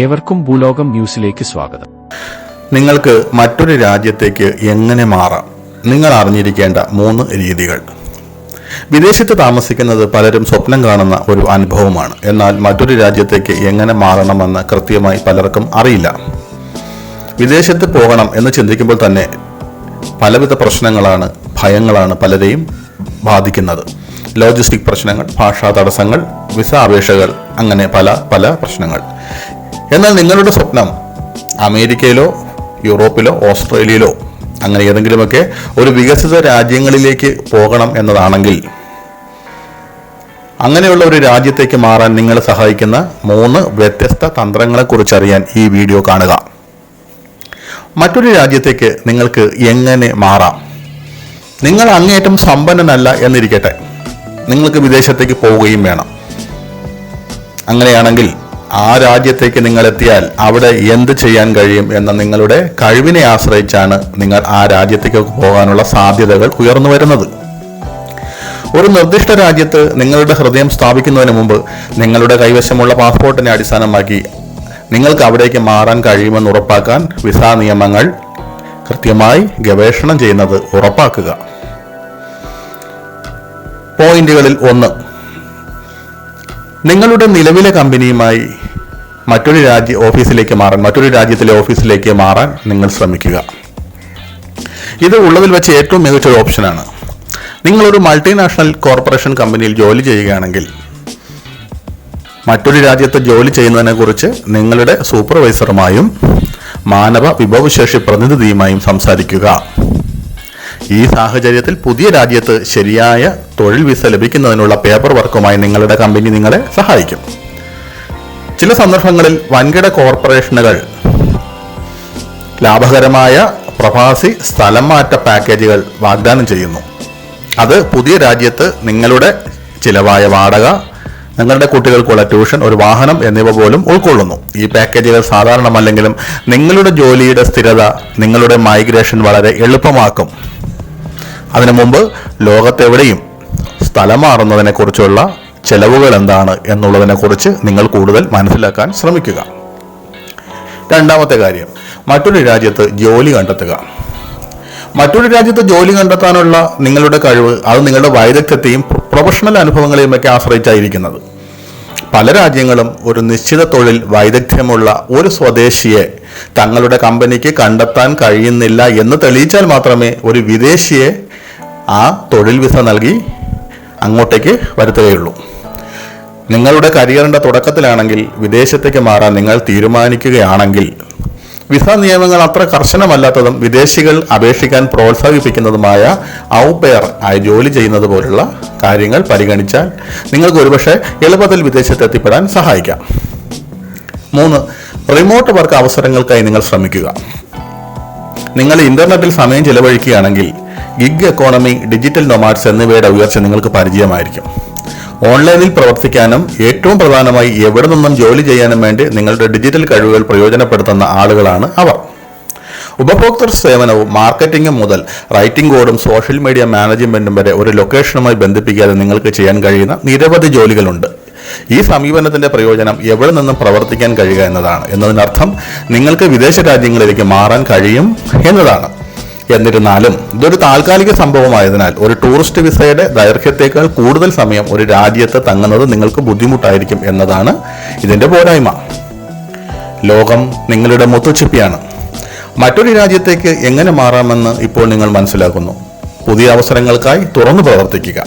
ഏവർക്കും ഭൂലോകം ന്യൂസിലേക്ക് സ്വാഗതം. നിങ്ങൾക്ക് മറ്റൊരു രാജ്യത്തേക്ക് എങ്ങനെ മാറാം? നിങ്ങൾ അറിഞ്ഞിരിക്കേണ്ട 3 രീതികൾ. വിദേശത്ത് താമസിക്കുന്നത് പലരും സ്വപ്നം കാണുന്ന ഒരു അനുഭവമാണ്. എന്നാൽ മറ്റൊരു രാജ്യത്തേക്ക് എങ്ങനെ മാറണമെന്ന് കൃത്യമായി പലർക്കും അറിയില്ല. വിദേശത്ത് പോകണം എന്ന് ചിന്തിക്കുമ്പോൾ തന്നെ പലവിധ പ്രശ്നങ്ങളാണ്, ഭയങ്ങളാണ് പലരെയും ബാധിക്കുന്നത്. ലോജിസ്റ്റിക് പ്രശ്നങ്ങൾ, ഭാഷാ തടസ്സങ്ങൾ, വിസ അപേക്ഷകൾ, അങ്ങനെ പല പ്രശ്നങ്ങൾ. എന്നാൽ നിങ്ങളുടെ സ്വപ്നം അമേരിക്കയിലോ യൂറോപ്പിലോ ഓസ്ട്രേലിയയിലോ അങ്ങനെ ഏതെങ്കിലുമൊക്കെ ഒരു വികസിത രാജ്യങ്ങളിലേക്ക് പോകണം എന്നതാണെങ്കിൽ, അങ്ങനെയുള്ള ഒരു രാജ്യത്തേക്ക് മാറാൻ നിങ്ങളെ സഹായിക്കുന്ന 3 വ്യത്യസ്ത തന്ത്രങ്ങളെക്കുറിച്ച് അറിയാൻ ഈ വീഡിയോ കാണുക. മറ്റൊരു രാജ്യത്തേക്ക് നിങ്ങൾക്ക് എങ്ങനെ മാറാം? നിങ്ങൾ അങ്ങേയറ്റം സമ്പന്നനല്ല എന്നിരിക്കട്ടെ, നിങ്ങൾക്ക് വിദേശത്തേക്ക് പോവുകയും വേണം. അങ്ങനെയാണെങ്കിൽ ആ രാജ്യത്തേക്ക് നിങ്ങൾ എത്തിയാൽ അവിടെ എന്ത് ചെയ്യാൻ കഴിയും എന്ന നിങ്ങളുടെ കഴിവിനെ ആശ്രയിച്ചാണ് നിങ്ങൾ ആ രാജ്യത്തേക്ക് പോകാനുള്ള സാധ്യതകൾ ഉയർന്നു വരുന്നത്. ഒരു നിർദ്ദിഷ്ട രാജ്യത്ത് നിങ്ങളുടെ ഹൃദയം സ്ഥാപിക്കുന്നതിന് മുമ്പ് നിങ്ങളുടെ കൈവശമുള്ള പാസ്പോർട്ടിനെ അടിസ്ഥാനമാക്കി നിങ്ങൾക്ക് അവിടേക്ക് മാറാൻ കഴിയുമെന്ന് ഉറപ്പാക്കാൻ വിസ നിയമങ്ങൾ കൃത്യമായി ഗവേഷണം ചെയ്യുന്നത് ഉറപ്പാക്കുക. പോയിന്റുകളിൽ 1, നിങ്ങളുടെ നിലവിലെ കമ്പനിയുമായി മറ്റൊരു രാജ്യത്തിലെ ഓഫീസിലേക്ക് മാറാൻ നിങ്ങൾ ശ്രമിക്കുക. ഇത് ഉള്ളതിൽ വെച്ച് ഏറ്റവും മികച്ചൊരു ഓപ്ഷനാണ്. നിങ്ങളൊരു മൾട്ടിനാഷണൽ കോർപ്പറേഷൻ കമ്പനിയിൽ ജോലി ചെയ്യുകയാണെങ്കിൽ മറ്റൊരു രാജ്യത്ത് ജോലി ചെയ്യുന്നതിനെക്കുറിച്ച് നിങ്ങളുടെ സൂപ്പർവൈസറുമായും മാനവ വിഭവശേഷി പ്രതിനിധിയുമായും സംസാരിക്കുക. ഈ സാഹചര്യത്തിൽ പുതിയ രാജ്യത്ത് ശരിയായ തൊഴിൽ വിസ ലഭിക്കുന്നതിനുള്ള പേപ്പർ വർക്കുമായി നിങ്ങളുടെ കമ്പനി നിങ്ങളെ സഹായിക്കും. ചില സന്ദർഭങ്ങളിൽ വൻകിട കോർപ്പറേഷനുകൾ ലാഭകരമായ പ്രവാസി സ്ഥലം മാറ്റ പാക്കേജുകൾ വാഗ്ദാനം ചെയ്യുന്നു. അത് പുതിയ രാജ്യത്ത് നിങ്ങളുടെ ചിലവായ വാടക, നിങ്ങളുടെ കുട്ടികൾക്കുള്ള ട്യൂഷൻ, ഒരു വാഹനം എന്നിവ പോലും ഉൾക്കൊള്ളുന്നു. ഈ പാക്കേജുകൾ സാധാരണമല്ലെങ്കിലും നിങ്ങളുടെ ജോലിയുടെ സ്ഥിരത നിങ്ങളുടെ മൈഗ്രേഷൻ വളരെ എളുപ്പമാക്കും. അതിനു മുമ്പ് ലോകത്തെവിടെയും സ്ഥലം മാറുന്നതിനെക്കുറിച്ചുള്ള ചെലവുകൾ എന്താണ് എന്നുള്ളതിനെക്കുറിച്ച് നിങ്ങൾ കൂടുതൽ മനസ്സിലാക്കാൻ ശ്രമിക്കുക. രണ്ടാമത്തെ കാര്യം, മറ്റൊരു രാജ്യത്ത് ജോലി കണ്ടെത്തുക. മറ്റൊരു രാജ്യത്ത് ജോലി കണ്ടെത്താനുള്ള നിങ്ങളുടെ കഴിവ് അത് നിങ്ങളുടെ വൈദഗ്ധ്യത്തെയും പ്രൊഫഷണൽ അനുഭവങ്ങളെയും ഒക്കെ ആശ്രയിച്ചായിരിക്കുന്നത്. പല രാജ്യങ്ങളും ഒരു നിശ്ചിത തൊഴിൽ വൈദഗ്ധ്യമുള്ള ഒരു സ്വദേശിയെ തങ്ങളുടെ കമ്പനിക്ക് കണ്ടെത്താൻ കഴിയുന്നില്ല എന്ന് തെളിയിച്ചാൽ മാത്രമേ ഒരു വിദേശിയെ ആ തൊഴിൽ വിസ നൽകി അങ്ങോട്ടേക്ക് വരുത്തുകയുള്ളൂ. നിങ്ങളുടെ കരിയറിൻ്റെ തുടക്കത്തിലാണെങ്കിൽ വിദേശത്തേക്ക് മാറാൻ നിങ്ങൾ തീരുമാനിക്കുകയാണെങ്കിൽ വിസ നിയമങ്ങൾ അത്ര കർശനമല്ലാത്തതും വിദേശികൾ അപേക്ഷിക്കാൻ പ്രോത്സാഹിപ്പിക്കുന്നതുമായ ഔപെയർ ആയി ജോലി ചെയ്യുന്നത് പോലുള്ള കാര്യങ്ങൾ പരിഗണിച്ചാൽ നിങ്ങൾക്ക് ഒരുപക്ഷെ എളുപ്പത്തിൽ വിദേശത്ത് എത്തിപ്പെടാൻ സഹായിക്കാം. 3, റിമോട്ട് വർക്ക് അവസരങ്ങൾക്കായി നിങ്ങൾ ശ്രമിക്കുക. നിങ്ങൾ ഇന്റർനെറ്റിൽ സമയം ചെലവഴിക്കുകയാണെങ്കിൽ ഗിഗ് എക്കോണമി, ഡിജിറ്റൽ നൊമാഡ്സ് എന്നിവയുടെ ഉയർച്ച നിങ്ങൾക്ക് പരിചയമായിരിക്കും. ഓൺലൈനിൽ പ്രവർത്തിക്കാനും ഏറ്റവും പ്രധാനമായി എവിടെ നിന്നും ജോലി ചെയ്യാനും വേണ്ടി നിങ്ങളുടെ ഡിജിറ്റൽ കഴിവുകൾ പ്രയോജനപ്പെടുത്തുന്ന ആളുകളാണ് അവർ. ഉപഭോക്തൃ സേവനവും മാർക്കറ്റിംഗും മുതൽ റൈറ്റിംഗ് കോഡും സോഷ്യൽ മീഡിയ മാനേജ്മെന്റും വരെ ഒരു ലൊക്കേഷനുമായി ബന്ധിപ്പിക്കാതെ നിങ്ങൾക്ക് ചെയ്യാൻ കഴിയുന്ന നിരവധി ജോലികളുണ്ട്. ഈ സമീപനത്തിന്റെ പ്രയോജനം എവിടെ നിന്നും പ്രവർത്തിക്കാൻ കഴിയുക എന്നതിനർത്ഥം നിങ്ങൾക്ക് വിദേശ രാജ്യങ്ങളിലേക്ക് മാറാൻ കഴിയും എന്നതാണ്. എന്നിരുന്നാലും ഇതൊരു താൽക്കാലിക സംഭവമായതിനാൽ ഒരു ടൂറിസ്റ്റ് വിസയുടെ ദൈർഘ്യത്തേക്കാൾ കൂടുതൽ സമയം ഒരു രാജ്യത്ത് തങ്ങുന്നത് നിങ്ങൾക്ക് ബുദ്ധിമുട്ടായിരിക്കും എന്നതാണ് ഇതിന്റെ പോരായ്മ. ലോകം നിങ്ങളുടെ മുത്തുച്ചിപ്പിയാണ്. മറ്റൊരു രാജ്യത്തേക്ക് എങ്ങനെ മാറാമെന്ന് ഇപ്പോൾ നിങ്ങൾ മനസ്സിലാക്കുന്നു. പുതിയ അവസരങ്ങൾക്കായി തുറന്നു പ്രവർത്തിക്കുക.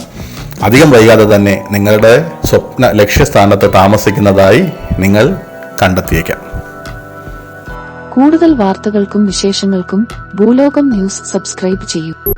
അധികം വൈകാതെ തന്നെ നിങ്ങളുടെ സ്വപ്ന ലക്ഷ്യസ്ഥാനത്ത് താമസിക്കുന്നതായി നിങ്ങൾ കണ്ടെത്തിയേക്കാം. കൂടുതൽ വാർത്തകൾക്കും വിശേഷങ്ങൾക്കും ഭൂലോകം ന്യൂസ് സബ്സ്ക്രൈബ് ചെയ്യൂ.